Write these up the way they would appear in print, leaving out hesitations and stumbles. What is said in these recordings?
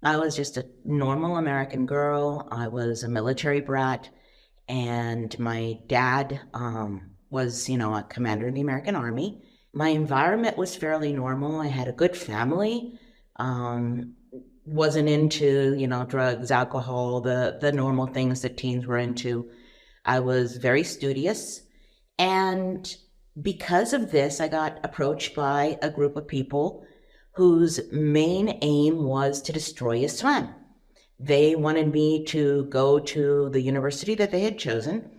I was just a normal American girl. I was a military brat, and my dad was, a commander in the American Army. My environment was fairly normal. I had a good family. Um, wasn't into, drugs, alcohol, the normal things that teens were into. I was very studious. And because of this, I got approached by a group of people whose main aim was to destroy Islam. They wanted me to go to the university that they had chosen,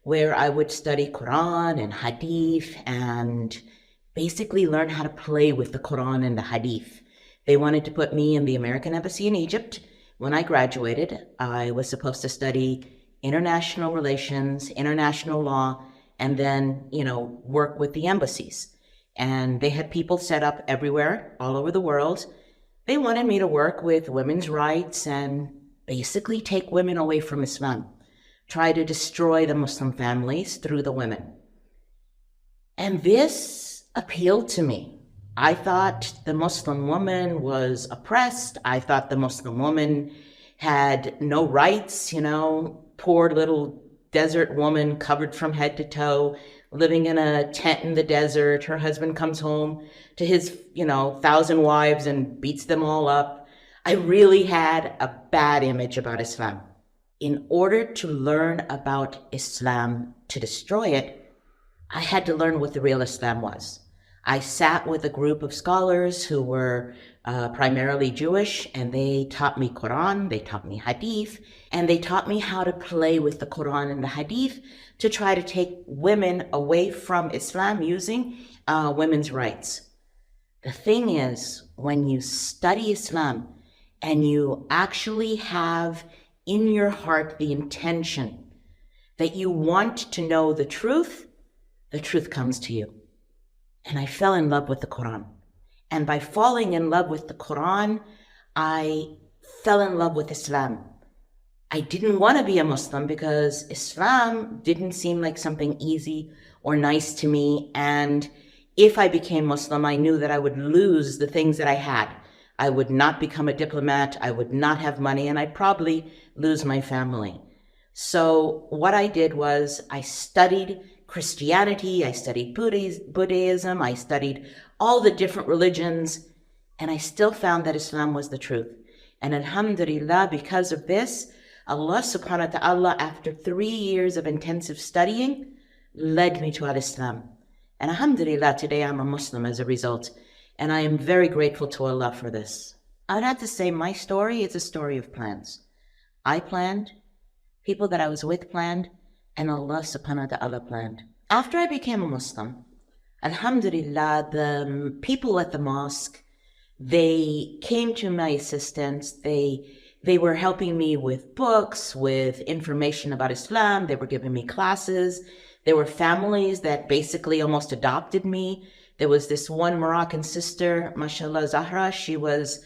where I would study Quran and Hadith and basically learn how to play with the Quran and the Hadith. They wanted to put me in the American Embassy in Egypt. When I graduated, I was supposed to study international relations, international law, and then, work with the embassies. And they had people set up everywhere, all over the world. They wanted me to work with women's rights and basically take women away from Islam, try to destroy the Muslim families through the women. And this appealed to me. I thought the Muslim woman was oppressed. I thought the Muslim woman had no rights, poor little desert woman covered from head to toe, living in a tent in the desert. Her husband comes home to his, 1,000 wives and beats them all up. I really had a bad image about Islam. In order to learn about Islam, to destroy it, I had to learn what the real Islam was. I sat with a group of scholars who were primarily Jewish, and they taught me Quran, they taught me Hadith, and they taught me how to play with the Quran and the Hadith to try to take women away from Islam using women's rights. The thing is, when you study Islam and you actually have in your heart the intention that you want to know the truth comes to you. And I fell in love with the Quran. And by falling in love with the Quran, I fell in love with Islam. I didn't want to be a Muslim because Islam didn't seem like something easy or nice to me. And if I became Muslim, I knew that I would lose the things that I had. I would not become a diplomat, I would not have money, and I'd probably lose my family. So what I did was I studied Christianity, I studied Buddhism, I studied all the different religions, and I still found that Islam was the truth. And alhamdulillah, because of this, Allah subhanahu wa ta'ala, after 3 years of intensive studying, led me to al-Islam. And alhamdulillah, today I'm a Muslim as a result. And I am very grateful to Allah for this. I'd have to say my story is a story of plans. I planned, people that I was with planned, and Allah subhanahu wa ta'ala planned. After I became a Muslim, alhamdulillah, the people at the mosque, they came to my assistance. They were helping me with books, with information about Islam. They were giving me classes. There were families that basically almost adopted me. There was this one Moroccan sister, mashallah Zahra. She was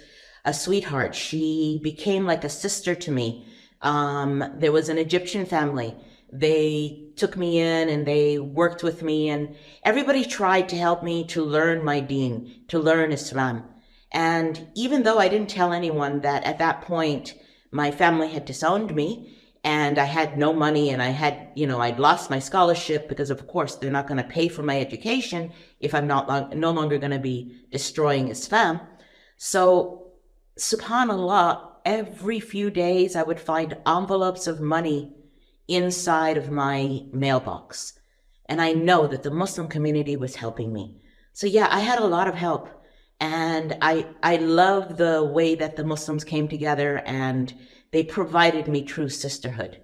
a sweetheart. She became like a sister to me. There was an Egyptian family. They took me in and they worked with me, and everybody tried to help me to learn my deen, to learn Islam. And even though I didn't tell anyone that at that point my family had disowned me and I had no money and I had, I'd lost my scholarship because of course they're not going to pay for my education if I'm no longer going to be destroying Islam. So subhanallah, every few days I would find envelopes of money inside of my mailbox. And I know that the Muslim community was helping me. So yeah, I had a lot of help. And I love the way that the Muslims came together and they provided me true sisterhood.